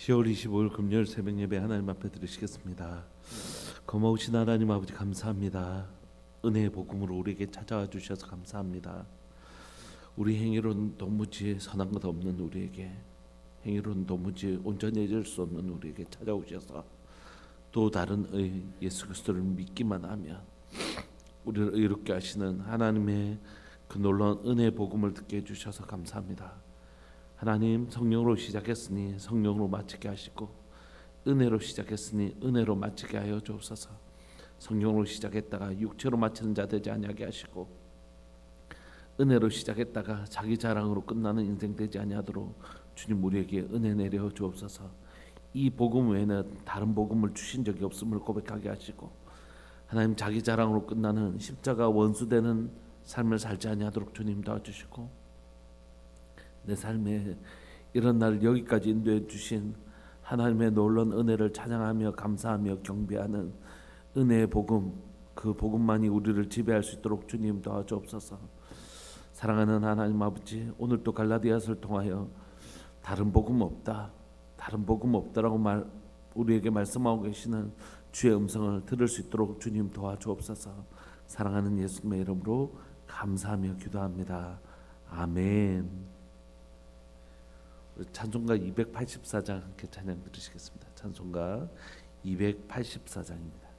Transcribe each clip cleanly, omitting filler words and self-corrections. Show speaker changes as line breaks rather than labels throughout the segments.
10월 25일 금요일 새벽 예배 하나님 앞에 드리시겠습니다. 고마우신 하나님 아버지 감사합니다. 은혜의 복음으로 우리에게 찾아와 주셔서 감사합니다. 우리 행위로는 도무지 선한 것 없는 우리에게, 행위로는 도무지 온전히 해줄 수 없는 우리에게 찾아오셔서 또 다른 예수 그리스도를 믿기만 하면 우리를 의롭게 하시는 하나님의 그 놀라운 은혜의 복음을 듣게 해주셔서 감사합니다. 하나님, 성령으로 시작했으니 성령으로 마치게 하시고, 은혜로 시작했으니 은혜로 마치게 하여 주옵소서. 성령으로 시작했다가 육체로 마치는 자 되지 아니하게 하시고, 은혜로 시작했다가 자기 자랑으로 끝나는 인생 되지 아니하도록 주님 우리에게 은혜 내려 주옵소서. 이 복음 외에는 다른 복음을 주신 적이 없음을 고백하게 하시고, 하나님, 자기 자랑으로 끝나는 십자가 원수되는 삶을 살지 아니하도록 주님 도와주시고, 내 삶에 이런 날 여기까지 인도해 주신 하나님의 놀라운 은혜를 찬양하며 감사하며 경배하는 은혜의 복음, 그 복음만이 우리를 지배할 수 있도록 주님 도와주옵소서. 사랑하는 하나님 아버지, 오늘 또 갈라디아서를 통하여 다른 복음 없다, 다른 복음 없다라고 우리에게 말씀하고 계시는 주의 음성을 들을 수 있도록 주님 도와주옵소서. 사랑하는 예수님의 이름으로 감사하며 기도합니다. 아멘. 찬송가 284장 함께 찬양 들으시겠습니다. 찬송가 284장입니다.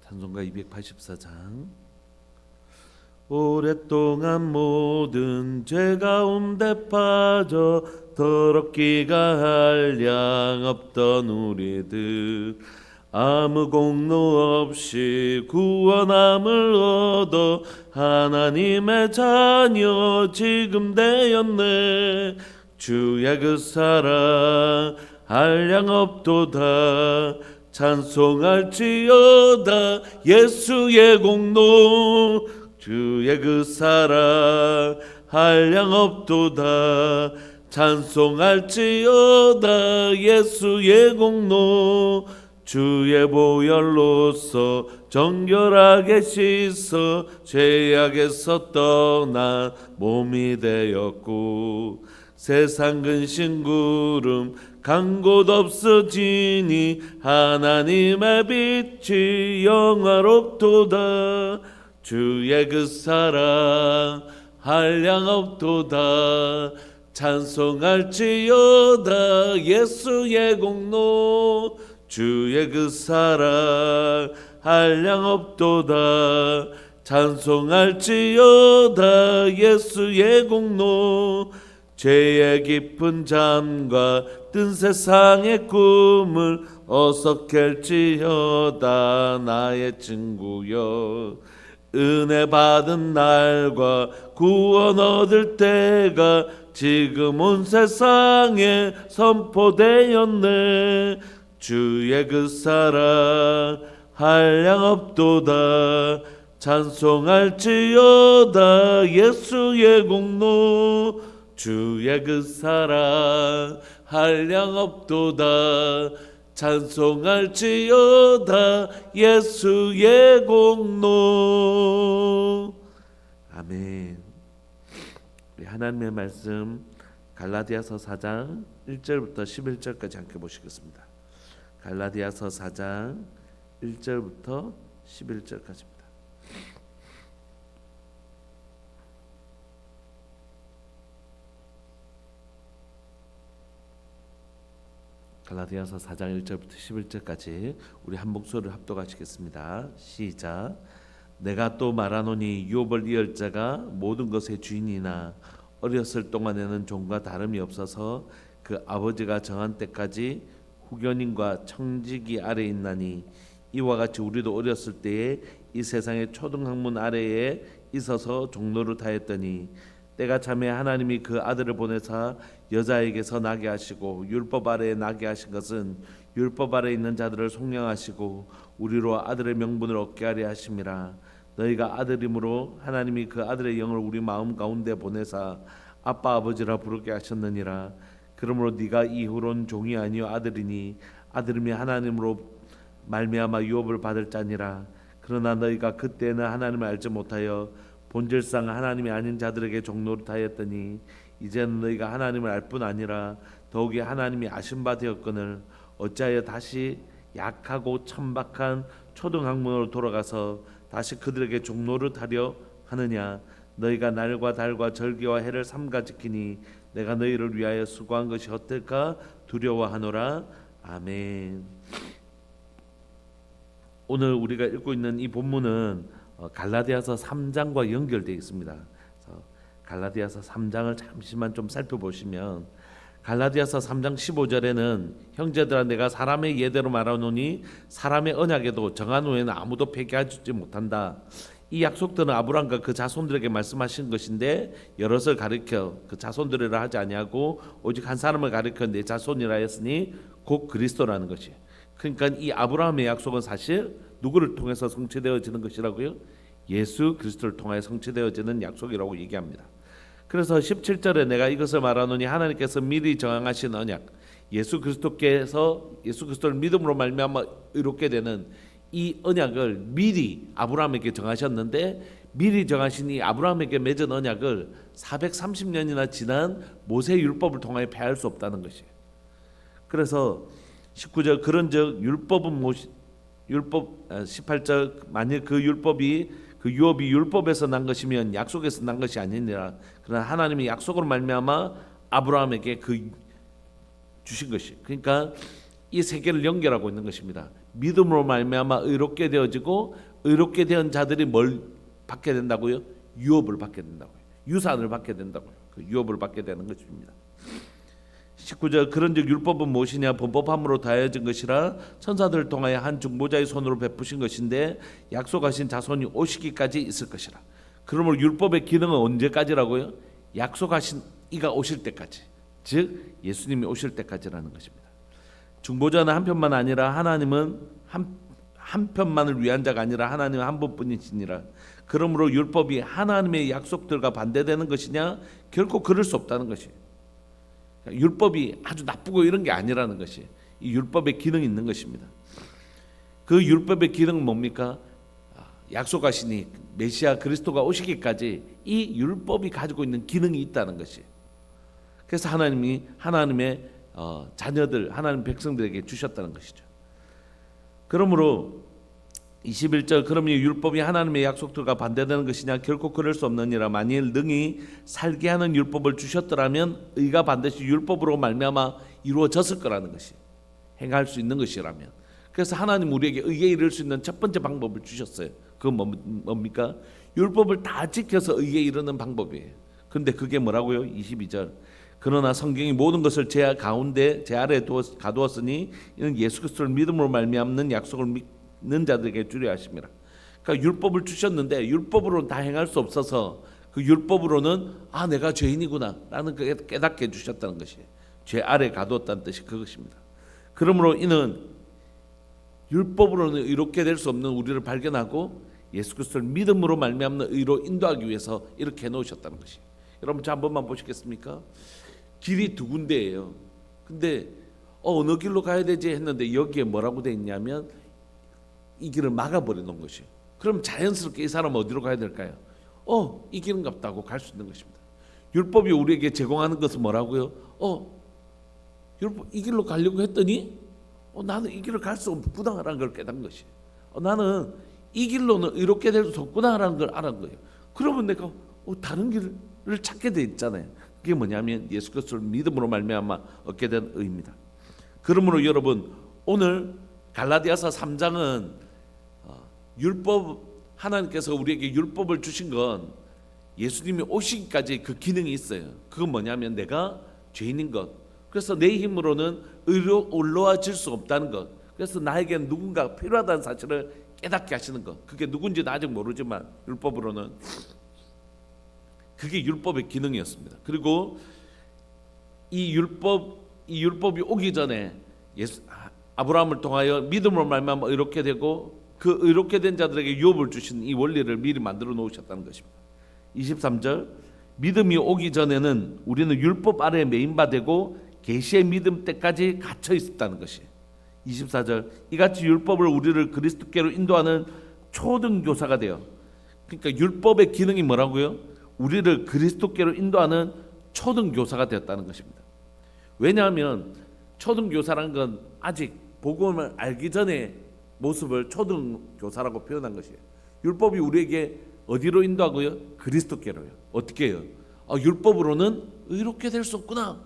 찬송가 284장. 오랫동안 모든 죄 가운데 빠져 더럽기가 한량 없던 우리들, 아무 공로 없이 구원함을 얻어 하나님의 자녀 지금 되었네. 주의 그 사랑 한량 없도다. 찬송할지어다 예수의 공로. 주의 그 사랑 한량 없도다. 찬송할지어다 예수의 공로. 주의 보혈로서 정결하게 씻어 죄악에서 떠나 몸이 되었고, 세상 근심 구름 간 곳 없어지니 하나님의 빛이 영화롭도다. 주의 그 사랑 한량 없도다. 찬송할지어다 예수의 공로. 주의 그 사랑 한량 없도다. 찬송할지어다 예수의 공로. 죄의 깊은 잠과 뜬 세상의 꿈을 어서 깰지어다 나의 친구여. 은혜 받은 날과 구원 얻을 때가 지금 온 세상에 선포되었네. 주의 그 사랑 한량 없도다. 찬송할지어다 예수의 공로. 주의 그 사랑 한량 없도다. 찬송할지어다 예수의 공로. 아멘. 우리 하나님의 말씀 갈라디아서 4장 1절부터 11절까지 함께 보시겠습니다. 갈라디아서 4장 1절부터 11절까지입니다. 갈라디아서 4장 1절부터 11절까지 우리 한 목소리를 합독하시겠습니다. 시작. 내가 또 말하노니 유업을 이을 자가 모든 것의 주인이나 어렸을 동안에는 종과 다름이 없어서 그 아버지가 정한 때까지 후견인과 청지기 아래에 있나니, 이와 같이 우리도 어렸을 때에 이 세상의 초등학문 아래에 있어서 종로를 타했더니, 때가 차매 하나님이 그 아들을 보내사 여자에게서 나게 하시고 율법 아래에 나게 하신 것은 율법 아래에 있는 자들을 속량하시고 우리로 아들의 명분을 얻게 하려 하심이라. 너희가 아들이므로 하나님이 그 아들의 영을 우리 마음 가운데 보내사 아빠 아버지라 부르게 하셨느니라. 그러므로 네가 이후론 종이 아니요 아들이니 아들임이 하나님으로 말미암아 유업을 받을 자니라. 그러나 너희가 그때는 하나님을 알지 못하여 본질상 하나님이 아닌 자들에게 종노릇하였더니 이제는 너희가 하나님을 알 뿐 아니라 더욱이 하나님이 아신 바 되었거늘 어찌하여 다시 약하고 천박한 초등학문으로 돌아가서 다시 그들에게 종노릇하려 하느냐. 너희가 날과 달과 절기와 해를 삼가 지키니 내가 너희를 위하여 수고한 것이 어떨까 두려워하노라. 아멘. 오늘 우리가 읽고 있는 이 본문은 갈라디아서 3장과 연결되어 있습니다. 그래서 갈라디아서 3장을 잠시만 좀 살펴보시면 갈라디아서 3장 15절에는 형제들아 내가 사람의 예대로 말하노니 사람의 언약에도 정한 후에는 아무도 폐기하지 못한다. 이 약속들은 아브라함과 그 자손들에게 말씀하신 것인데 여럿을 가리켜 그 자손들이라 하지 아니하고 오직 한 사람을 가리켜 내 자손이라 했으니 곧 그리스도라는 것이. 그러니까 이 아브라함의 약속은 사실 누구를 통해서 성취되어지는 것이라고요? 예수 그리스도를 통하여 성취되어지는 약속이라고 얘기합니다. 그래서 17절에 내가 이것을 말하노니 하나님께서 미리 정하신 언약, 예수 그리스도를 믿음으로 말미암아 의롭게 되는 이 언약을 미리 아브라함에게 정하셨는데 미리 정하신 이 아브라함에게 맺은 언약을 430년이나 지난 모세 율법을 통하여 폐할 수 없다는 것이에요. 그래서 19절 그런즉 율법은 18절 만일 그 유업이 율법에서 난 것이면 약속에서 난 것이 아니니라. 그러나 하나님이 약속으로 말미암아 아브라함에게 그 주신 것이. 그러니까 이 세 개를 연결하고 있는 것입니다. 믿음으로 말미암아 의롭게 되어지고 의롭게 된 자들이 뭘 받게 된다고요? 유업을 받게 된다고요. 유산을 받게 된다고요. 그 유업을 받게 되는 것입니다. 19절 그런즉 율법은 무엇이냐 범법함으로 다해진 것이라 천사들을 통하여 한 중보자의 손으로 베푸신 것인데 약속하신 자손이 오시기까지 있을 것이라. 그러므로 율법의 기능은 언제까지라고요? 약속하신 이가 오실 때까지, 즉 예수님이 오실 때까지라는 것입니다. 중보자는 한 편만 아니라 하나님은 한 편만을 위한 자가 아니라 하나님은 한 분뿐이시니라. 그러므로 율법이 하나님의 약속들과 반대되는 것이냐? 결코 그럴 수 없다는 것이. 율법이 아주 나쁘고 이런 게 아니라는 것이 이 율법의 기능이 있는 것입니다. 그 율법의 기능은 뭡니까? 약속하시니 메시아 그리스도가 오시기까지 이 율법이 가지고 있는 기능이 있다는 것이. 그래서 하나님의 자녀들, 하나님 백성들에게 주셨다는 것이죠. 그러므로 21절 그러면 율법이 하나님의 약속들과 반대되는 것이냐? 결코 그럴 수 없느니라. 만일 능히 살게 하는 율법을 주셨더라면 의가 반드시 율법으로 말미암아 이루어졌을 거라는 것이, 행할 수 있는 것이라면. 그래서 하나님 우리에게 의에 이를 수 있는 첫 번째 방법을 주셨어요. 그건 뭡니까? 율법을 다 지켜서 의에 이르는 방법이에요. 그런데 그게 뭐라고요? 22절 그러나 성경이 모든 것을 제 아래에 가두었으니 이는 예수 그리스도를 믿음으로 말미암는 약속을 믿는 자들에게 주려 하심이라. 그러니까 율법을 주셨는데 율법으로는 다 행할 수 없어서 그 율법으로는 내가 죄인이구나 라는 걸 깨닫게 해주셨다는 것이 죄 아래에 가두었다는 뜻이 그것입니다. 그러므로 이는 율법으로는 의롭게 될 수 없는 우리를 발견하고 예수 그리스도를 믿음으로 말미암는 의로 인도하기 위해서 이렇게 해놓으셨다는 것이. 여러분 저 한 번만 보시겠습니까? 길이 두 군데예요. 근데 어느 길로 가야 되지 했는데 여기에 뭐라고 돼 있냐면 이 길을 막아버려 놓은 것이에요. 그럼 자연스럽게 이 사람 어디로 가야 될까요? 이 길은 같다고 갈 수 있는 것입니다. 율법이 우리에게 제공하는 것은 뭐라고요? 율법 이 길로 가려고 했더니 나는 이 길을 갈 수 없구나라는 걸 깨달은 것이에요. 나는 이 길로는 의롭게 될 수 없구나라는 걸 알은 거예요. 그러면 내가 다른 길을 찾게 돼 있잖아요. 그게 뭐냐면 예수 그리스도를 믿음으로 말미암아 얻게 된 의입니다. 그러므로 여러분 오늘 갈라디아서 3장은 율법 하나님께서 우리에게 율법을 주신 건 예수님이 오시기까지 그 기능이 있어요. 그건 뭐냐면 내가 죄인인 것. 그래서 내 힘으로는 의로 올라와질 수 없다는 것. 그래서 나에게 누군가가 필요하다는 사실을 깨닫게 하시는 것. 그게 누군지는 아직 모르지만 율법으로는 그게 율법의 기능이었습니다. 그리고 이 율법이 오기 전에 아브라함을 통하여 믿음으로 말미암아 의롭게 되고 그 의롭게 된 자들에게 유업을 주신 이 원리를 미리 만들어 놓으셨다는 것입니다. 23절 믿음이 오기 전에는 우리는 율법 아래에 매인바되고 계시의 믿음 때까지 갇혀 있었다는 것이. 24절 이같이 율법을 우리를 그리스도께로 인도하는 초등교사가 돼요. 그러니까 율법의 기능이 뭐라고요? 우리를 그리스도께로 인도하는 초등교사가 되었다는 것입니다. 왜냐하면 초등교사라는 건 아직 복음을 알기 전에 모습을 초등교사라고 표현한 것이에요. 율법이 우리에게 어디로 인도하고요? 그리스도께로요. 어떻게 해요? 율법으로는 의롭게 될 수 없구나.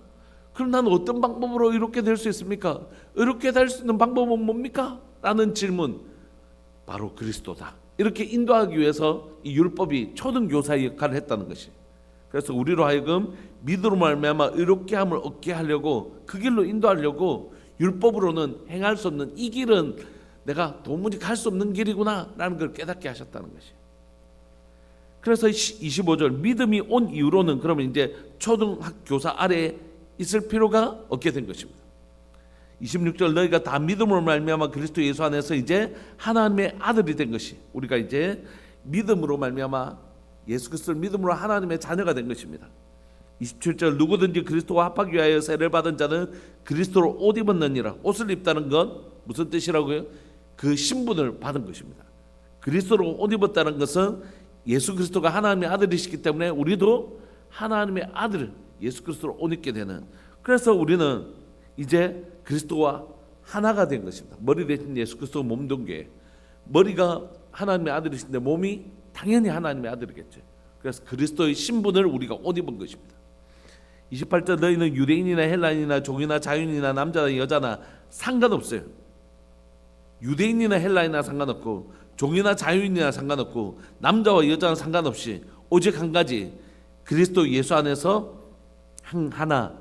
그럼 나는 어떤 방법으로 의롭게 될 수 있습니까? 의롭게 될 수 있는 방법은 뭡니까? 라는 질문, 바로 그리스도다. 이렇게 인도하기 위해서 이 율법이 초등교사의 역할을 했다는 것이. 그래서 우리로 하여금 믿음으로 말미암아 의롭게 함을 얻게 하려고, 그 길로 인도하려고, 율법으로는 행할 수 없는 이 길은 내가 도무지 갈 수 없는 길이구나 라는 걸 깨닫게 하셨다는 것이. 그래서 25절, 믿음이 온 이후로는 그러면 이제 초등교사 아래에 있을 필요가 없게 된 것입니다. 26절, 너희가 다 믿음으로 말미암아 그리스도 예수 안에서 이제 하나님의 아들이 된 것이, 우리가 이제 믿음으로 말미암아 예수 그리스도를 믿음으로 하나님의 자녀가 된 것입니다. 27절, 누구든지 그리스도와 합하기 위하여 세례를 받은 자는 그리스도로 옷 입었느니라. 옷을 입다는 건 무슨 뜻이라고요? 그 신분을 받은 것입니다. 그리스도로 옷 입었다는 것은 예수 그리스도가 하나님의 아들이시기 때문에 우리도 하나님의 아들 예수 그리스도로 옷 입게 되는, 그래서 우리는 이제 그리스도와 하나가 된 것입니다. 머리 대신 예수 그리스도가 몸된 게, 머리가 하나님의 아들이신데 몸이 당연히 하나님의 아들이겠죠. 그래서 그리스도의 신분을 우리가 옷 입은 것입니다. 28절, 너희는 유대인이나 헬라인이나 종이나 자유인이나 남자나 여자나 상관없어요. 유대인이나 헬라인이나 상관없고, 종이나 자유인이나 상관없고, 남자와 여자나 상관없이 오직 한 가지, 그리스도 예수 안에서 하나.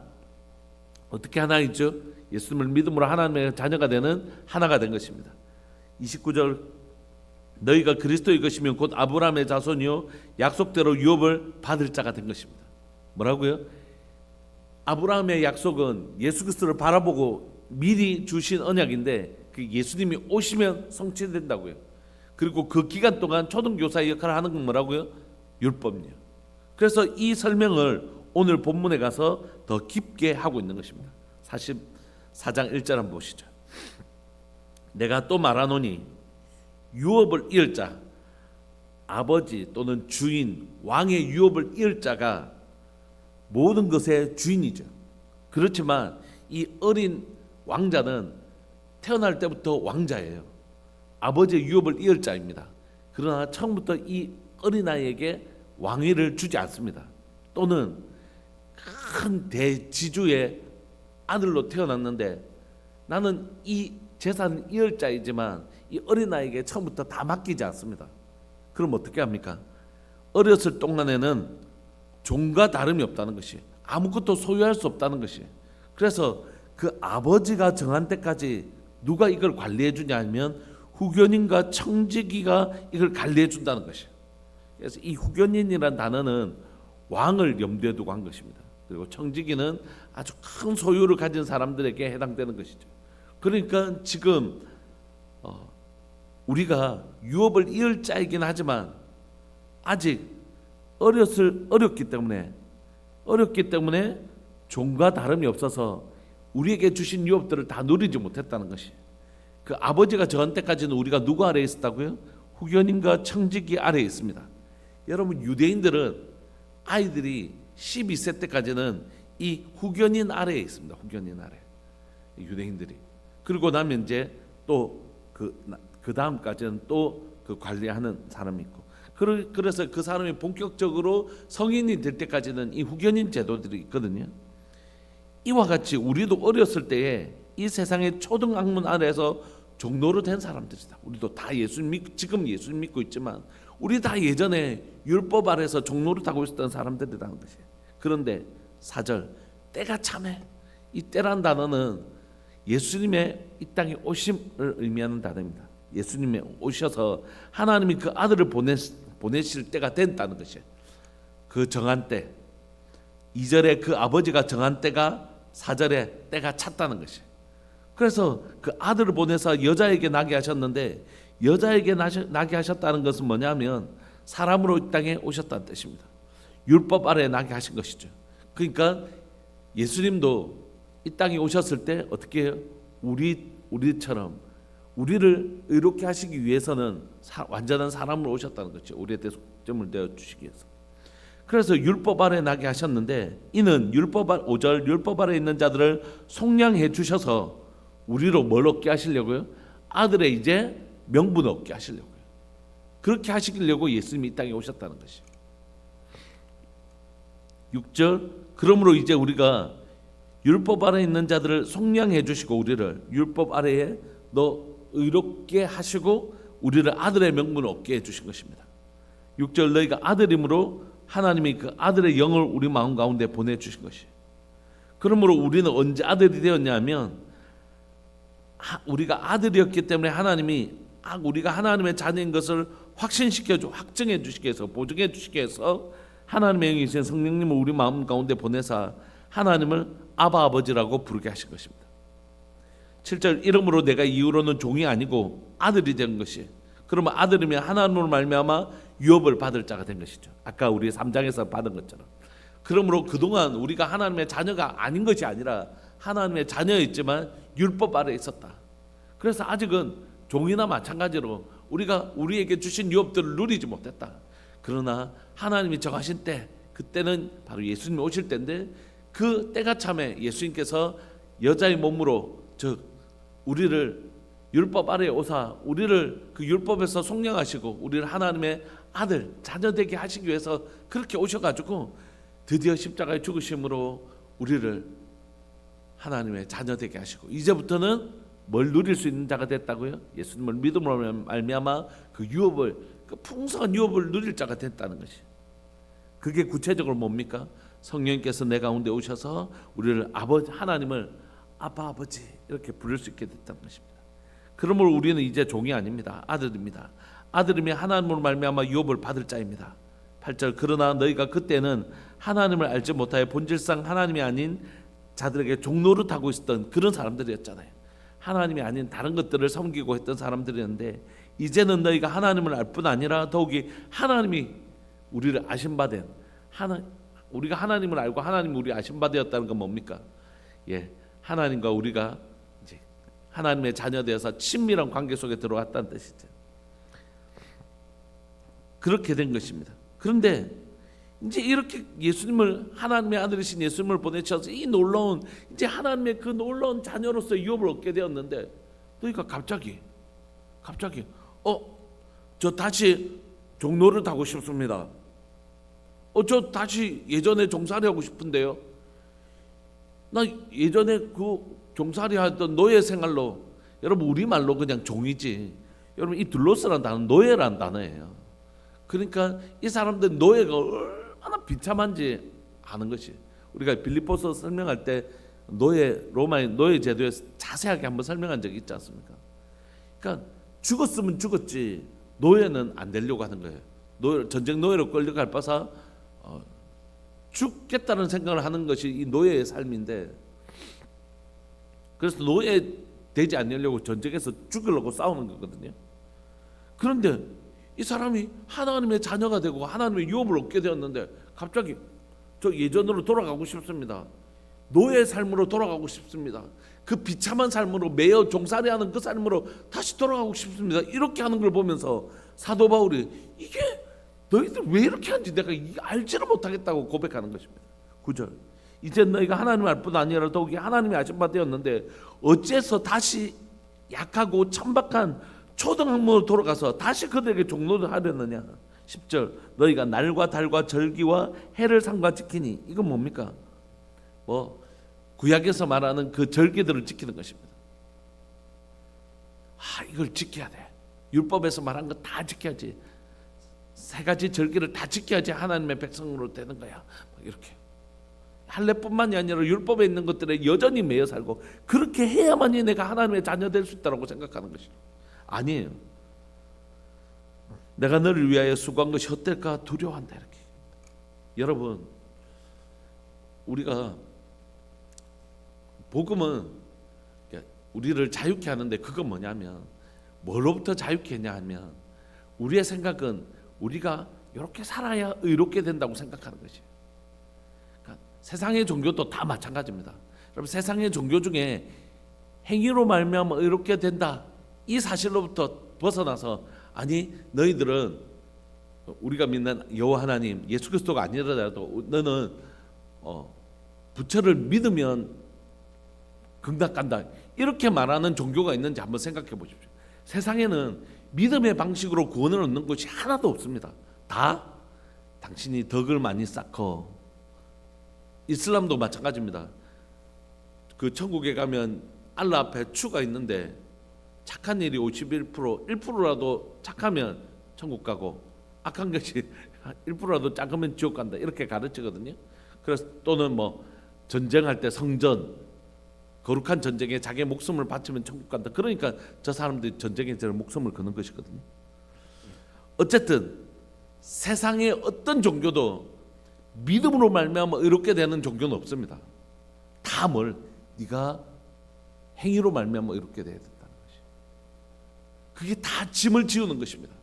어떻게 하나이죠? 예수님을 믿음으로 하나님의 자녀가 되는 하나가 된 것입니다. 29절, 너희가 그리스도의 것이면 곧 아브라함의 자손이요 약속대로 유업을 받을 자가 된 것입니다. 뭐라고요? 아브라함의 약속은 예수 그리스도를 바라보고 미리 주신 언약인데, 그 예수님이 오시면 성취된다고요. 그리고 그 기간 동안 초등교사의 역할을 하는 건 뭐라고요? 율법이요. 그래서 이 설명을 오늘 본문에 가서 더 깊게 하고 있는 것입니다. 44장 1절 한번 보시죠. 내가 또 말하노니 유업을 이을 자, 아버지 또는 주인, 왕의 유업을 이을 자가 모든 것의 주인이죠. 그렇지만 이 어린 왕자는 태어날 때부터 왕자예요. 아버지의 유업을 이을 자입니다. 그러나 처음부터 이 어린아이에게 왕위를 주지 않습니다. 또는 큰 대지주의 아들로 태어났는데 나는 이 재산 이을 자이지만 이 어린아이에게 처음부터 다 맡기지 않습니다. 그럼 어떻게 합니까? 어렸을 동안에는 종과 다름이 없다는 것이, 아무것도 소유할 수 없다는 것이. 그래서 그 아버지가 정한 때까지 누가 이걸 관리해 주냐 하면 후견인과 청지기가 이걸 관리해 준다는 것이에요. 그래서 이 후견인이란 단어는 왕을 염두에 두고 한 것입니다. 그리고 청지기는 아주 큰 소유를 가진 사람들에게 해당되는 것이죠. 그러니까 지금 우리가 유업을 이을 자이긴 하지만 아직 어렸기 때문에 종과 다름이 없어서 우리에게 주신 유업들을 다 누리지 못했다는 것이. 그 아버지가 저한 때까지는 우리가 누구 아래에 있었다고요? 후견인과 청지기 아래에 있습니다. 여러분, 유대인들은 아이들이 12세 때까지는 이 후견인 아래에 있습니다. 후견인 아래, 유대인들이. 그리고 나면 이제 또 그 다음까지는 또 그 관리하는 사람이 있고, 그래서 그 사람이 본격적으로 성인이 될 때까지는 이 후견인 제도들이 있거든요. 이와 같이 우리도 어렸을 때에 이 세상의 초등학문 아래에서 종로로 된 사람들이다. 우리도 다 지금 예수님 믿고 있지만 우리 다 예전에 율법 아래에서 종로를 타고 있었던 사람들이라는 것이에요. 그런데 4절, 때가 참해. 이 때란 단어는 예수님의 이 땅에 오심을 의미하는 단어입니다. 예수님이 오셔서 하나님이 그 아들을 보내실 때가 됐다는 것이에요. 그 정한 때, 2절에 그 아버지가 정한 때가 4절에 때가 찼다는 것이에요. 그래서 그 아들을 보내서 여자에게 나게 하셨는데, 여자에게 나게 하셨다는 것은 뭐냐면 사람으로 이 땅에 오셨다는 뜻입니다. 율법 아래에 나게 하신 것이죠. 그러니까 예수님도 이 땅에 오셨을 때 어떻게 해요? 우리처럼 우리를 의롭게 하시기 위해서는 완전한 사람으로 오셨다는 거죠. 우리에 대해서 점을 내어 주시기 위해서. 그래서 율법 아래 나게 하셨는데 이는 5절 율법 아래 있는 자들을 속량해 주셔서 우리로 뭘 얻게 하시려고요? 아들의 이제 명분을 얻게 하시려고요. 그렇게 하시려고 예수님이 이 땅에 오셨다는 것이죠. 6절 그러므로 이제 우리가 율법 아래 있는 자들을 속량해 주시고 우리를 율법 아래에 너 의롭게 하시고 우리를 아들의 명분을 얻게 해 주신 것입니다. 6절 너희가 아들임으로 하나님이 그 아들의 영을 우리 마음 가운데 보내주신 것이에요. 그러므로 우리는 언제 아들이 되었냐면 우리가 아들이었기 때문에 하나님이 우리가 하나님의 자녀인 것을 확증해 주시기 위해서 보증해 주시기 위해서 하나님의 영이신 성령님을 우리 마음 가운데 보내사 하나님을 아바 아버지라고 부르게 하신 것입니다. 7절 이름으로 내가 이후로는 종이 아니고 아들이 된 것이 그러면 아들이면 하나님으로 말미암아 유업을 받을 자가 된 것이죠. 아까 우리 3장에서 받은 것처럼. 그러므로 그동안 우리가 하나님의 자녀가 아닌 것이 아니라 하나님의 자녀였지만 율법 아래에 있었다. 그래서 아직은 종이나 마찬가지로 우리가 우리에게 주신 유업들을 누리지 못했다. 그러나 하나님이 정하신 때 그때는 바로 예수님이 오실 때인데 그 때가 참에 예수님께서 여자의 몸으로 즉 우리를 율법 아래에 오사 우리를 그 율법에서 속량하시고 우리를 하나님의 아들 자녀 되게 하시기 위해서 그렇게 오셔가지고 드디어 십자가에 죽으심으로 우리를 하나님의 자녀 되게 하시고 이제부터는 뭘 누릴 수 있는 자가 됐다고요? 예수님을 믿음으로 말미암아 그 유업을 그 풍성한 유업을 누릴 자가 됐다는 것이. 그게 구체적으로 뭡니까? 성령님께서 내 가운데 오셔서 우리를 아버지 하나님을 아빠 아버지 이렇게 부를 수 있게 됐다는 것입니다. 그러므로 우리는 이제 종이 아닙니다. 아들입니다. 아들이면 하나님으로 말미암아 유업을 받을 자입니다. 8절 그러나 너희가 그때는 하나님을 알지 못하여 본질상 하나님이 아닌 자들에게 종노릇하고 있었던 그런 사람들이었잖아요. 하나님이 아닌 다른 것들을 섬기고 했던 사람들이었는데 이제는 너희가 하나님을 알 뿐 아니라 더욱이 하나님이 우리를 아신 바 된 우리가 하나님을 알고 하나님이 우리 아신 바 되었다는 건 뭡니까? 하나님과 우리가 이제 하나님의 자녀 되어서 친밀한 관계 속에 들어왔다는 뜻이죠. 그렇게 된 것입니다. 그런데 이제 이렇게 예수님을 하나님의 아들이신 예수님을 보내셔서 이 놀라운 이제 하나님의 그 놀라운 자녀로서 유업을 얻게 되었는데 그러니까 갑자기 저 다시 종노릇 하고 싶습니다. 저 다시 예전에 종살이 하고 싶은데요. 나 예전에 그 종살이 하던 노예 생활로 여러분 우리말로 그냥 종이지 여러분 이 둘로스라는 단어는 노예라는 단어예요. 그러니까 이 사람들 노예가 얼마나 비참한지 아는 것이 우리가 빌립보서 설명할 때 로마의 노예 제도에 자세하게 한번 설명한 적이 있지 않습니까? 그러니까 죽었으면 죽었지 노예는 안 되려고 하는 거예요. 전쟁 노예로 끌려갈 바사 죽겠다는 생각을 하는 것이 이 노예의 삶인데 그래서 노예 되지 않으려고 전쟁에서 죽으려고 싸우는 거거든요. 그런데 이 사람이 하나님의 자녀가 되고 하나님의 유업을 얻게 되었는데 갑자기 저 예전으로 돌아가고 싶습니다. 노예의 삶으로 돌아가고 싶습니다. 그 비참한 삶으로 매여 종살이하는 그 삶으로 다시 돌아가고 싶습니다. 이렇게 하는 걸 보면서 사도 바울이 이게 너희들 왜 이렇게 하는지 내가 알지를 못하겠다고 고백하는 것입니다. 9절 이제 너희가 하나님을 알 뿐 아니라 더욱이 하나님이 아신 바 되었는데 어째서 다시 약하고 천박한 초등학문으로 돌아가서 다시 그들에게 종노를 하려느냐. 10절 너희가 날과 달과 절기와 해를 삼가 지키니 이건 뭡니까? 구약에서 말하는 그 절기들을 지키는 것입니다. 이걸 지켜야 돼. 율법에서 말한 거 다 지켜야지. 세 가지 절기를 다 지켜야지 하나님의 백성으로 되는 거야. 이렇게 할례뿐만이 아니라 율법에 있는 것들에 여전히 매여 살고 그렇게 해야만이 내가 하나님의 자녀 될 수 있다고 생각하는 것이죠. 아니에요. 내가 너를 위하여 수고한 것이 헛될까 두려워한다 이렇게. 여러분 우리가 복음은 우리를 자유케 하는데 그건 뭐냐면 뭐로부터 자유케 했냐 하면 우리의 생각은 우리가 이렇게 살아야 의롭게 된다고 생각하는 것이에요. 그러니까 세상의 종교도 다 마찬가지입니다. 여러분 세상의 종교 중에 행위로 말미암아 의롭게 된다 이 사실로부터 벗어나서 아니 너희들은 우리가 믿는 여호와 하나님 예수 그리스도가 아니더라도 너는 부처를 믿으면 극락 간다 이렇게 말하는 종교가 있는지 한번 생각해 보십시오. 세상에는 믿음의 방식으로 구원을 얻는 것이 하나도 없습니다. 다 당신이 덕을 많이 쌓고, 이슬람도 마찬가지입니다. 그 천국에 가면 알라 앞에 추가 있는데 착한 일이 51%, 1%라도 착하면 천국 가고 악한 것이 1%라도 작으면 지옥 간다 이렇게 가르치거든요. 그래서 또는 뭐 전쟁할 때 성전, 거룩한 전쟁에 자기의 목숨을 바치면 천국 간다. 그러니까 저 사람들이 전쟁에 저런 목숨을 거는 것이거든요. 어쨌든 세상의 어떤 종교도 믿음으로 말미암아 의롭게 되는 종교는 없습니다. 다 뭘? 네가 행위로 말미암아 의롭게 돼야 된다는 것이. 그게 다 짐을 지우는 것입니다.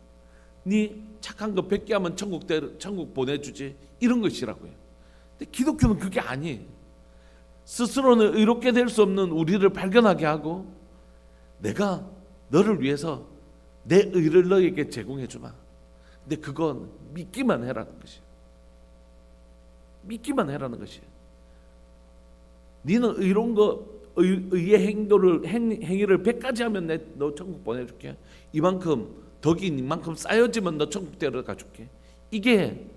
네 착한 거 100개 하면 천국 보내주지 이런 것이라고요. 근데 기독교는 그게 아니에요. 스스로는 의롭게 될 수 없는 우리를 발견하게 하고 내가 너를 위해서 내 의를 너에게 제공해 주마. 근데 그건 믿기만 해라는 것이에요. 믿기만 해라는 것이에요. 너는 의로운 거 의의 행위를 100가지 하면 너 천국 보내줄게. 이만큼 덕이 이만큼 쌓여지면 너 천국 데려가 줄게. 이게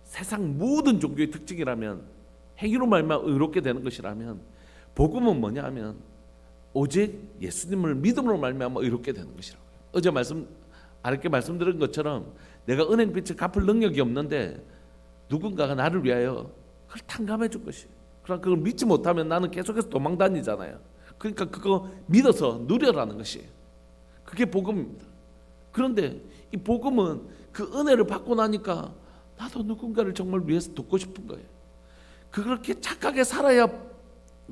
세상 모든 종교의 특징이라면, 행위로 말미암아 의롭게 되는 것이라면, 복음은 뭐냐 하면 오직 예수님을 믿음으로 말미암아 의롭게 되는 것이라고요. 어제 아랫게 말씀드린 것처럼 내가 은행빚을 갚을 능력이 없는데 누군가가 나를 위하여 그걸 탕감해 준 것이. 그러나 그걸 믿지 못하면 나는 계속해서 도망 다니잖아요. 그러니까 그거 믿어서 누려라는 것이에요. 그게 복음입니다. 그런데 이 복음은 그 은혜를 받고 나니까 나도 누군가를 정말 위해서 돕고 싶은 거예요. 그렇게 착하게 살아야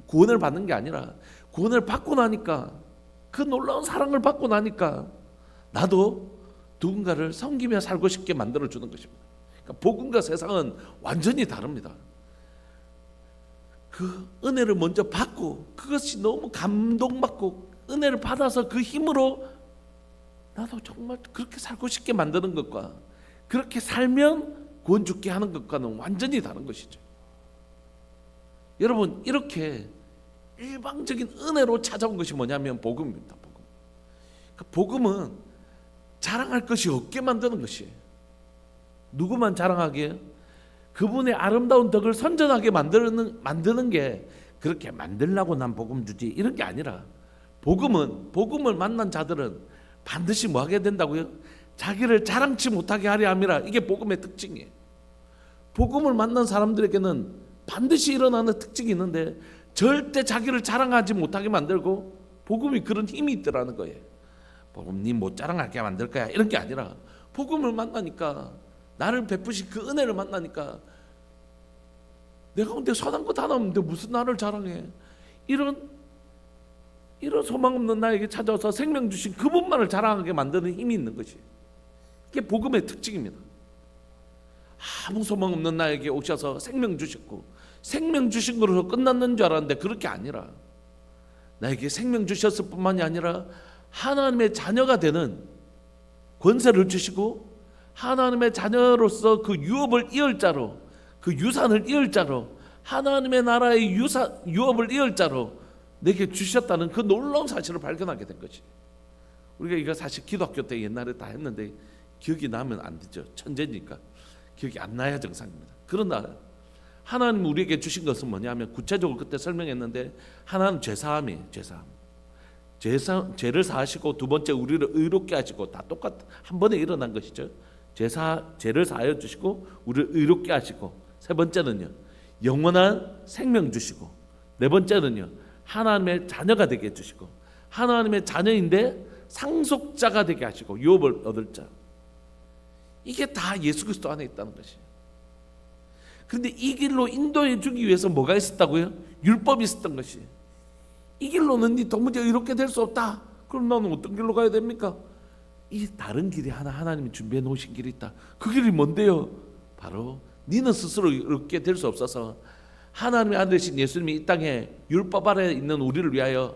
구원을 받는 게 아니라, 구원을 받고 나니까, 그 놀라운 사랑을 받고 나니까 나도 누군가를 섬기며 살고 싶게 만들어주는 것입니다. 그러니까 복음과 세상은 완전히 다릅니다. 그 은혜를 먼저 받고 그것이 너무 감동받고 은혜를 받아서 그 힘으로 나도 정말 그렇게 살고 싶게 만드는 것과, 그렇게 살면 구원 죽게 하는 것과는 완전히 다른 것이죠. 여러분, 이렇게 일방적인 은혜로 찾아온 것이 뭐냐면 복음입니다. 복음은 자랑할 것이 없게 만드는 것이에요. 누구만 자랑하게? 그분의 아름다운 덕을 선전하게 만드는 게, 그렇게 만들라고 난 복음 주지 이런 게 아니라, 복음을 만난 자들은 반드시 뭐 하게 된다고요? 자기를 자랑치 못하게 하려 함이라. 이게 복음의 특징이에요. 복음을 만난 사람들에게는 반드시 일어나는 특징이 있는데 절대 자기를 자랑하지 못하게 만들고, 복음이 그런 힘이 있더라는 거예요. 복음 니 못 자랑하게 만들 거야 이런 게 아니라, 복음을 만나니까, 나를 베푸신 그 은혜를 만나니까 내가 근데 선한 것 하나 없는데 무슨 나를 자랑해. 이런 소망 없는 나에게 찾아와서 생명 주신 그분만을 자랑하게 만드는 힘이 있는 것이, 이게 복음의 특징입니다. 아무 소망 없는 나에게 오셔서 생명 주셨고, 생명 주신 거로 끝났는 줄 알았는데 그렇게 아니라, 나에게 생명 주셨을 뿐만이 아니라 하나님의 자녀가 되는 권세를 주시고, 하나님의 자녀로서 그 유업을 이을 자로, 그 유산을 이을 자로, 하나님의 나라의 유업을 이을 자로 내게 주셨다는 그 놀라운 사실을 발견하게 된 것이. 우리가 이거 사실 기독교 때 옛날에 다 했는데 기억이 나면 안 되죠. 천재니까 기억이 안 나야 정상입니다. 그러나 하나님 우리에게 주신 것은 뭐냐면, 구체적으로 그때 설명했는데, 하나는 죄사함이에요. 죄를 사하시고, 두 번째 우리를 의롭게 하시고, 다 한 번에 일어난 것이죠. 죄를 사하여 주시고 우리를 의롭게 하시고, 세 번째는요 영원한 생명 주시고, 네 번째는요 하나님의 자녀가 되게 해주시고, 하나님의 자녀인데 상속자가 되게 하시고 유업을 얻을 자. 이게 다 예수 그리스도 안에 있다는 것이에요. 그런데 이 길로 인도해 주기 위해서 뭐가 있었다고요? 율법이 있었던 것이. 이 길로는 네 도무지 의롭게 될 수 없다. 그럼 너는 어떤 길로 가야 됩니까? 이 다른 길이 하나님이 준비해 놓으신 길이 있다. 그 길이 뭔데요? 바로 너는 스스로 의롭게 될 수 없어서 하나님의 아들이신 예수님이 이 땅에 율법 아래 있는 우리를 위하여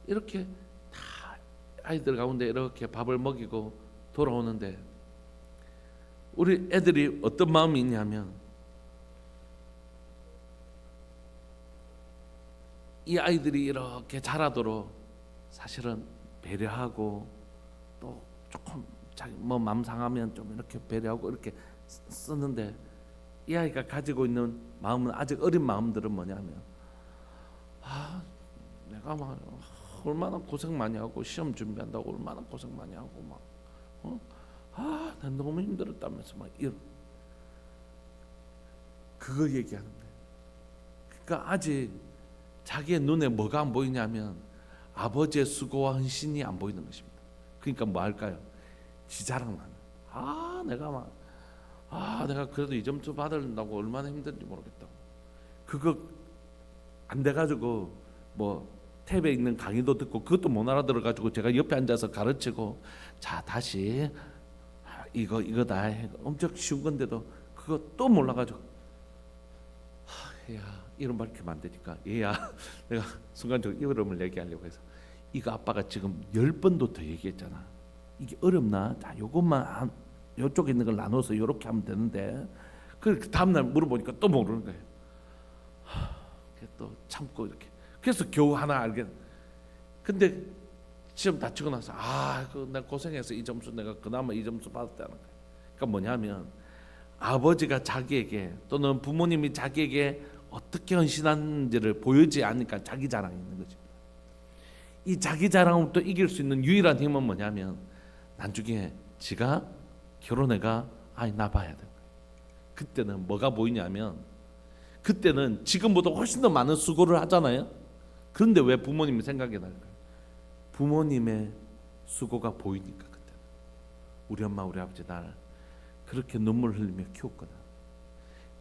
이렇게 다 아이들 가운데 이렇게 밥을 먹이고 돌아오는데 우리 애들이 어떤 마음이 있냐면 이 아이들이 이렇게 자라도록 사실은 배려하고 또 조금 자기 뭐 마음 상하면 좀 이렇게 배려하고 이렇게 쓰는데 이 아이가 가지고 있는 마음은 아직 어린 마음들은 뭐냐면 내가 막 얼마나 고생 많이 하고 시험 준비한다고 얼마나 고생 많이 하고 난 너무 힘들었다면서 막 이런 그거 얘기하는 거예요. 그러니까 아직 자기의 눈에 뭐가 안 보이냐면 아버지의 수고와 헌신이 안 보이는 것입니다. 그러니까 뭐 할까요? 지 자랑만. 내가 그래도 이 점수 받으려고 얼마나 힘든지 모르겠다고. 그거 안 돼가지고 뭐 탭에 있는 강의도 듣고 그것도 못 알아들어가지고 제가 옆에 앉아서 가르치고 자 다시 이거다 엄청 쉬운 건데도 그거 또 몰라가지고 얘야 이런 말 이렇게 안 되니까 얘야 내가 순간적으로 이름을 얘기하려고 해서 이거 아빠가 지금 10번도 더 얘기했잖아. 이게 어렵나? 자 요것만 요쪽에 있는 걸 나눠서 요렇게 하면 되는데 그 다음날 물어보니까 또 모르는 거예요. 또 참고 이렇게 그래서 겨우 하나 알게. 근데 시험 다 치고 나서 내가 고생해서 이 점수 내가 그나마 이 점수 받았다는 거예요. 그러니까 뭐냐면 아버지가 자기에게 또는 부모님이 자기에게 어떻게 헌신하는지를 보여주지 않으니까 자기 자랑이 있는 거죠. 이 자기 자랑을 또 이길 수 있는 유일한 힘은 뭐냐면 나중에 지가 결혼해가 아이 낳아야 돼. 그때는 뭐가 보이냐면 그때는 지금보다 훨씬 더 많은 수고를 하잖아요. 그런데 왜 부모님이 생각이 날까요? 부모님의 수고가 보이니까. 그때 우리 엄마 우리 아버지 날 그렇게 눈물 흘리며 키웠거든.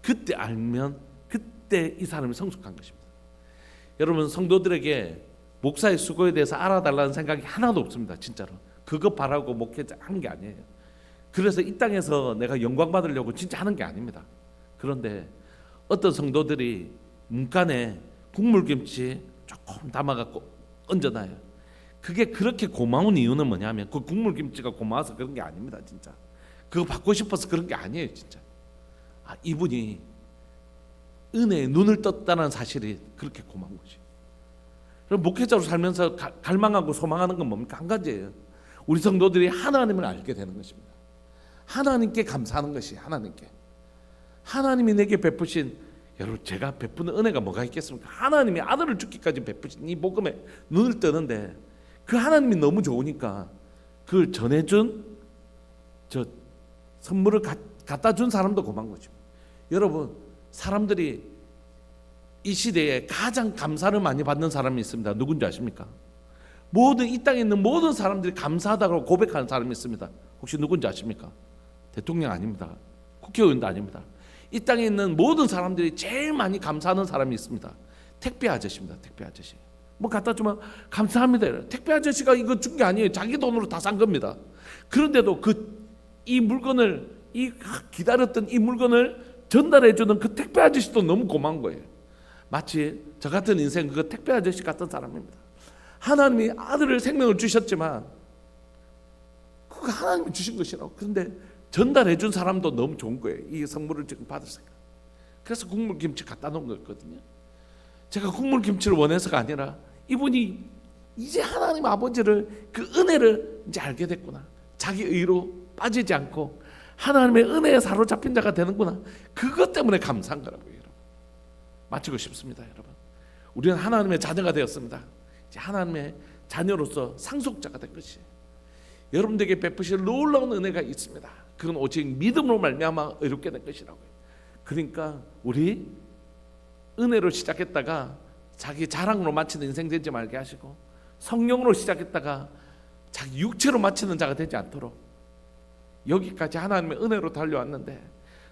그때 알면 그때 이 사람이 성숙한 것입니다. 여러분 성도들에게 목사의 수고에 대해서 알아달라는 생각이 하나도 없습니다. 진짜로 그거 바라고 목회자 하는 게 아니에요. 그래서 이 땅에서 내가 영광 받으려고 진짜 하는 게 아닙니다. 그런데 어떤 성도들이 문간에 국물김치 조금 담아갖고 얹어놔요. 그게 그렇게 고마운 이유는 뭐냐면 그 국물김치가 고마워서 그런 게 아닙니다. 진짜 그거 받고 싶어서 그런 게 아니에요. 진짜 이분이 은혜에 눈을 떴다는 사실이 그렇게 고마운 것이. 그럼 목회자로 살면서 갈망하고 소망하는 건 뭡니까? 한 가지예요. 우리 성도들이 하나님을 알게 되는 것입니다. 하나님께 감사하는 것이 하나님이 내게 베푸신 여러분 제가 베푸는 은혜가 뭐가 있겠습니까? 하나님이 아들을 주기까지 베푸신 이 복음에 눈을 뜨는데 그 하나님이 너무 좋으니까 그걸 전해준 저 선물을 갖다 준 사람도 고마운 거죠. 여러분 사람들이 이 시대에 가장 감사를 많이 받는 사람이 있습니다. 누군지 아십니까? 모든 이 땅에 있는 모든 사람들이 감사하다고 고백하는 사람이 있습니다. 혹시 누군지 아십니까? 대통령 아닙니다. 국회의원도 아닙니다. 이 땅에 있는 모든 사람들이 제일 많이 감사하는 사람이 있습니다. 택배 아저씨입니다. 택배 아저씨. 뭐 갖다 주면 감사합니다. 택배 아저씨가 이거 준 게 아니에요. 자기 돈으로 다 산 겁니다. 그런데도 이 물건을 기다렸던 이 물건을 전달해 주는 그 택배 아저씨도 너무 고마운 거예요. 마치 저 같은 인생 그 택배 아저씨 같은 사람입니다. 하나님이 아들을 생명을 주셨지만 그거 하나님이 주신 것이라고. 그런데 전달해 준 사람도 너무 좋은 거예요. 이 선물을 지금 받을 생각. 그래서 국물김치 갖다 놓은 거거든요. 제가 국물김치를 원해서가 아니라 이분이 이제 하나님 아버지를 그 은혜를 이제 알게 됐구나. 자기 의로 빠지지 않고 하나님의 은혜에 사로잡힌 자가 되는구나. 그것 때문에 감사한 거라고요. 여러분. 마치고 싶습니다. 여러분. 우리는 하나님의 자녀가 되었습니다. 이제 하나님의 자녀로서 상속자가 된 것이에요. 여러분들에게 베푸실 놀라운 은혜가 있습니다. 그건 오직 믿음으로 말미암아 의롭게 된 것이라고요. 그러니까 우리 은혜로 시작했다가 자기 자랑으로 마치는 인생 되지 말게 하시고 성령으로 시작했다가 자기 육체로 마치는 자가 되지 않도록 여기까지 하나님의 은혜로 달려왔는데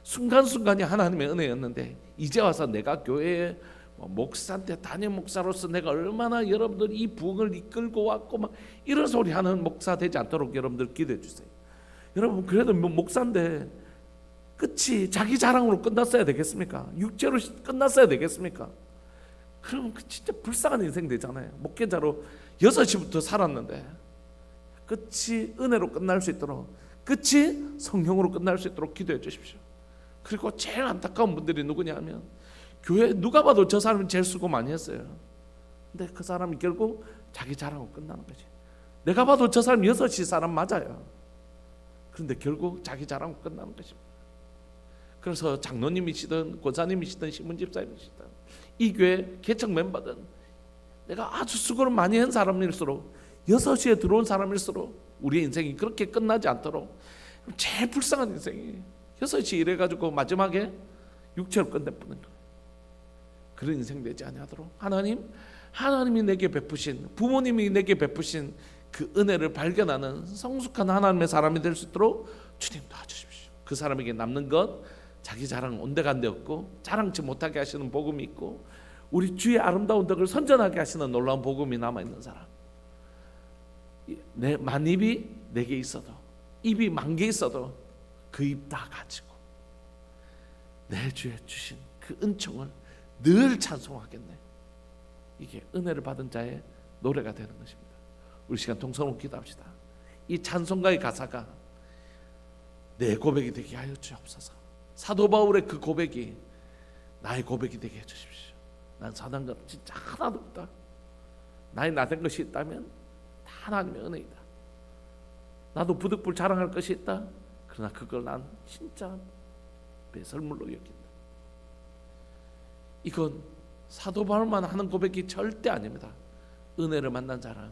순간순간이 하나님의 은혜였는데 이제 와서 내가 교회에 목사인데 담임 목사로서 내가 얼마나 여러분들 이 부흥을 이끌고 왔고 막 이런 소리 하는 목사 되지 않도록 여러분들 기도해 주세요. 여러분 그래도 목사인데 끝이 자기 자랑으로 끝났어야 되겠습니까? 육체로 끝났어야 되겠습니까? 그러면 진짜 불쌍한 인생 되잖아요. 목회자로
6시부터 살았는데 끝이 은혜로 끝날 수 있도록, 끝이 성령으로 끝날 수 있도록 기도해 주십시오. 그리고 제일 안타까운 분들이 누구냐 하면, 교회 누가 봐도 저 사람이 제일 수고 많이 했어요. 근데 그 사람이 결국 자기 자랑으로 끝나는 거지. 내가 봐도 저 사람 6시 사람 맞아요. 그런데 결국 자기 자랑으로 끝나는 것입니다. 그래서 장로님이시든 권사님이시든 신문집사님이시든 이 교회 개척 멤버든 내가 아주 수고를 많이 한 사람일수록, 6시에 들어온 사람일수록 우리의 인생이 그렇게 끝나지 않도록, 제일 불쌍한 인생이 6시 일해가지고 마지막에 육체로 끝내버리는 거예요. 그런 인생 되지 아니하도록 하나님이 내게 베푸신, 부모님이 내게 베푸신 그 은혜를 발견하는 성숙한 하나님의 사람이 될 수 있도록 주님 도와주십시오. 그 사람에게 남는 것 자기 자랑 온데간데 없고 자랑치 못하게 하시는 복음이 있고, 우리 주의 아름다운 덕을 선전하게 하시는 놀라운 복음이 남아있는 사람, 내 만입이 내게 있어도, 입이 만 개 있어도 그 입 다 가지고 내 주에 주신 그 은총을 늘 찬송하겠네. 이게 은혜를 받은 자의 노래가 되는 것입니다. 우리 시간 동성으로 기도합시다. 이 찬송가의 가사가 내 고백이 되게 하여 주옵소서. 사도 바울의 그 고백이 나의 고백이 되게 해주십시오. 난 선한 것 진짜 하나도 없다. 나의 나된 것이 있다면 다 하나님의 은혜이다. 나도 부득불 자랑할 것이 있다. 그러나 그걸 난 진짜 배설물로 여긴다. 이건 사도 바울만 하는 고백이 절대 아닙니다. 은혜를 만난 자는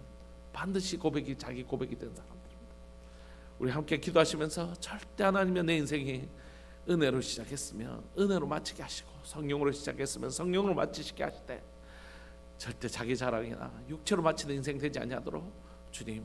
반드시 고백이 자기 고백이 된 사람들입니다. 우리 함께 기도하시면서 절대 하나님의 내 인생이 은혜로 시작했으면 은혜로 마치게 하시고, 성령으로 시작했으면 성령으로 마치시게 하실 때 절대 자기 자랑이나 육체로 마치는 인생 되지 아니하도록 주님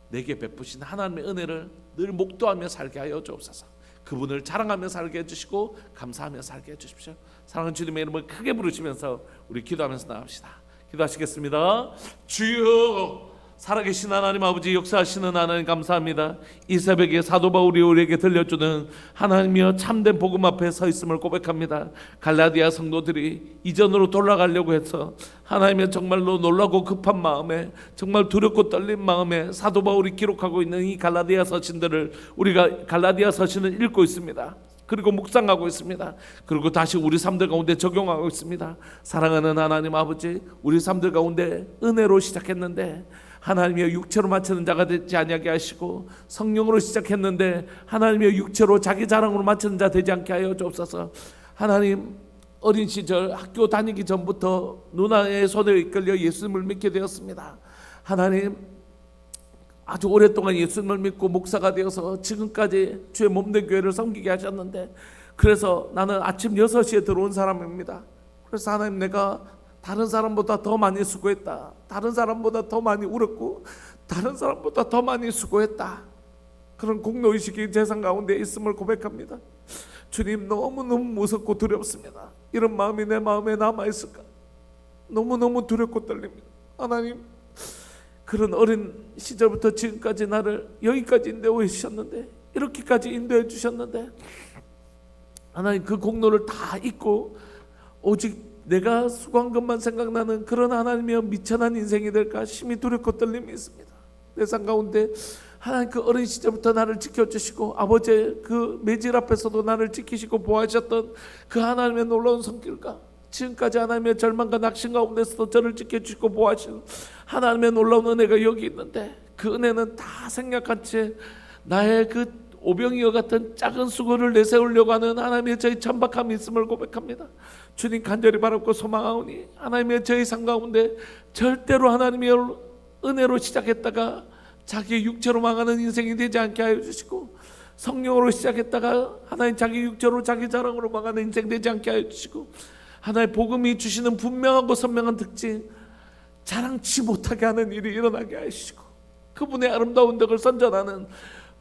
내게 베푸신 하나님의 은혜를 늘 목도하며 살게 하여 주옵소서. 그분을 자랑하며 살게 해주시고 감사하며 살게 해주십시오. 사랑하는 주님의 이름을 크게 부르시면서 우리 기도하면서 나갑시다. 기도하시겠습니다. 주여, 살아계신 하나님 아버지, 역사하시는 하나님 감사합니다. 이 새벽에 사도 바울이 우리에게 들려주는 하나님이여 참된 복음 앞에 서 있음을 고백합니다. 갈라디아 성도들이 이전으로 돌아가려고 해서 하나님의 정말로 놀라고 급한 마음에, 정말 두렵고 떨린 마음에 사도 바울이 기록하고 있는 이 갈라디아 서신들을 우리가 갈라디아 서신을 읽고 있습니다. 그리고 묵상하고 있습니다. 그리고 다시 우리 삶들 가운데 적용하고 있습니다. 사랑하는 하나님 아버지, 우리 삶들 가운데 은혜로 시작했는데 하나님의 육체로 마치는 자가 되지 아니하게 하시고, 성령으로 시작했는데 하나님의 육체로 자기 자랑으로 마치는 자 되지 않게 하여 주옵소서. 하나님, 어린 시절 학교 다니기 전부터 누나의 손에 이끌려 예수님을 믿게 되었습니다. 하나님, 아주 오랫동안 예수님을 믿고 목사가 되어서 지금까지 주의 몸된 교회를 섬기게 하셨는데, 그래서 나는 아침 6시에 들어온 사람입니다. 그래서 하나님, 내가 다른 사람보다 더 많이 수고했다. 다른 사람보다 더 많이 울었고 다른 사람보다 더 많이 수고했다. 그런 공로의식이 제 삶 가운데 있음을 고백합니다. 주님, 너무너무 무섭고 두렵습니다. 이런 마음이 내 마음에 남아있을까? 너무너무 두렵고 떨립니다. 하나님, 그런 어린 시절부터 지금까지 나를 여기까지 인도해 주셨는데, 이렇게까지 인도해 주셨는데, 하나님, 그 공로를 다 잊고 오직 내가 수고한 것만 생각나는 그런 하나님의 미천한 인생이 될까 심히 두렵고 떨림이 있습니다. 내 삶 가운데 하나님, 그 어린 시절부터 나를 지켜주시고 아버지의 그 매질 앞에서도 나를 지키시고 보호하셨던 그 하나님의 놀라운 손길과 지금까지 하나님의 절망과 낙심 가운데서도 저를 지켜주시고 보호하시는 하나님의 놀라운 은혜가 여기 있는데, 그 은혜는 다 생략한 채 나의 그 오병이어 같은 작은 수고를 내세우려고 하는 하나님의 저희 천박함이 있음을 고백합니다. 주님, 간절히 바라고 소망하오니 하나님의 저희 삶 가운데 절대로 하나님의 은혜로 시작했다가 자기 육체로 망하는 인생이 되지 않게 하여 주시고, 성령으로 시작했다가 하나님 자기 육체로 자기 자랑으로 망하는 인생 되지 않게 하여 주시고, 하나님 복음이 주시는 분명하고 선명한 특징, 자랑치 못하게 하는 일이 일어나게 하시고, 그분의 아름다운 덕을 선전하는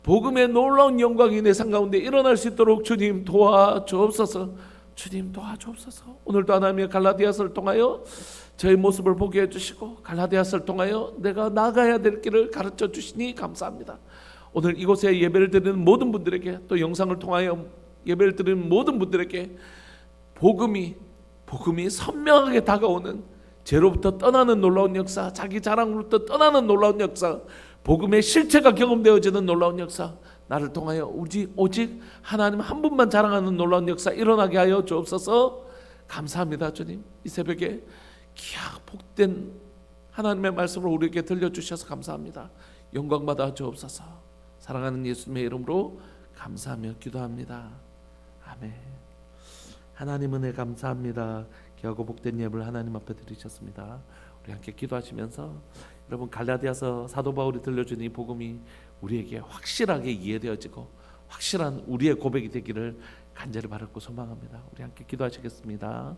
복음의 놀라운 영광이 내 삶 가운데 일어날 수 있도록 주님 도와주옵소서. 주님 도와주옵소서. 오늘도 하나님의 갈라디아서를 통하여 저의 모습을 보게 해주시고, 갈라디아서를 통하여 내가 나가야 될 길을 가르쳐 주시니 감사합니다. 오늘 이곳에 예배를 드리는 모든 분들에게, 또 영상을 통하여 예배를 드리는 모든 분들에게 복음이 선명하게 다가오는 죄로부터 떠나는 놀라운 역사, 자기 자랑으로부터 떠나는 놀라운 역사, 복음의 실체가 경험되어지는 놀라운 역사, 나를 통하여 오직 하나님 한 분만 자랑하는 놀라운 역사 일어나게 하여 주옵소서. 감사합니다. 주님, 이 새벽에 귀하 복된 하나님의 말씀을 우리에게 들려주셔서 감사합니다. 영광 받아 주옵소서. 사랑하는 예수님의 이름으로 감사하며 기도합니다. 아멘. 하나님 은혜 감사합니다. 귀하고 복된 예물 하나님 앞에 드리셨습니다. 우리 함께 기도하시면서 여러분, 갈라디아서 사도 바울이 들려준 이 복음이 우리에게 확실하게 이해되어지고 확실한 우리의 고백이 되기를 간절히 바라고 소망합니다. 우리 함께 기도하시겠습니다.